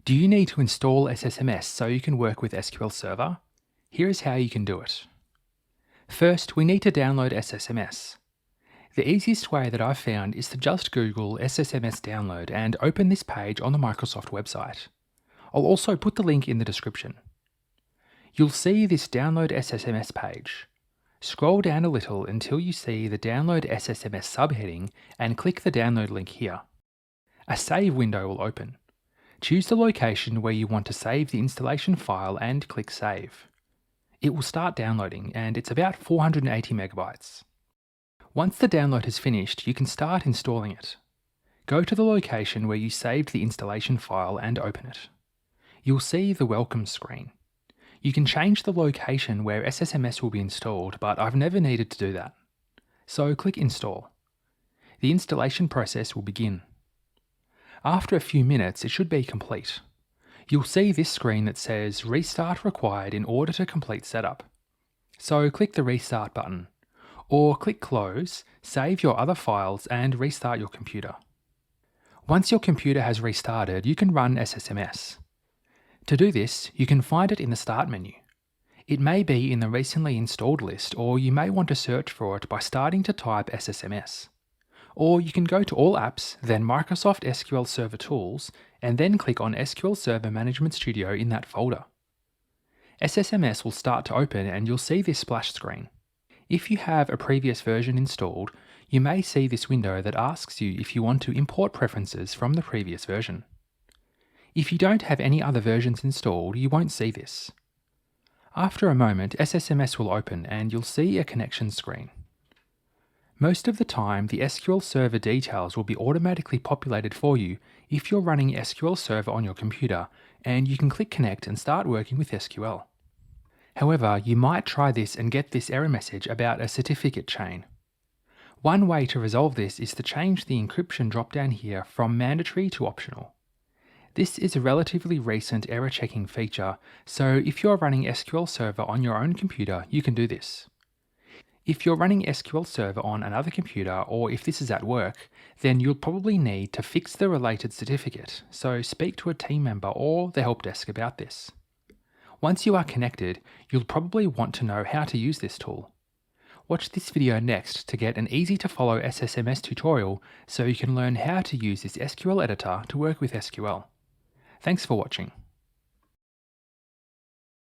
Do you need to install SSMS so you can work with SQL Server? Here is how you can do it. First, we need to download SSMS. The easiest way that I've found is to just Google SSMS download and open this page on the Microsoft website. I'll also put the link in the description. You'll see this Download SSMS page. Scroll down a little until you see the Download SSMS subheading and click the download link here. A save window will open. Choose the location where you want to save the installation file and click Save. It will start downloading and it's about 480 megabytes. Once the download has finished, you can start installing it. Go to the location where you saved the installation file and open it. You'll see the welcome screen. You can change the location where SSMS will be installed, but I've never needed to do that. So click Install. The installation process will begin. After a few minutes, it should be complete. You'll see this screen that says Restart required in order to complete setup. So click the Restart button, or click Close, save your other files and restart your computer. Once your computer has restarted, you can run SSMS. To do this, you can find it in the Start menu. It may be in the recently installed list, or you may want to search for it by starting to type SSMS. Or you can go to All Apps, then Microsoft SQL Server Tools, and then click on SQL Server Management Studio in that folder. SSMS will start to open and you'll see this splash screen. If you have a previous version installed, you may see this window that asks you if you want to import preferences from the previous version. If you don't have any other versions installed, you won't see this. After a moment, SSMS will open and you'll see a connection screen. Most of the time, the SQL Server details will be automatically populated for you if you're running SQL Server on your computer, and you can click Connect and start working with SQL. However, you might try this and get this error message about a certificate chain. One way to resolve this is to change the encryption dropdown here from mandatory to optional. This is a relatively recent error checking feature, so if you're running SQL Server on your own computer, you can do this. If you're running SQL Server on another computer, or if this is at work, then you'll probably need to fix the related certificate, so speak to a team member or the help desk about this. Once you are connected, you'll probably want to know how to use this tool. Watch this video next to get an easy to follow SSMS tutorial so you can learn how to use this SQL editor to work with SQL. Thanks for watching.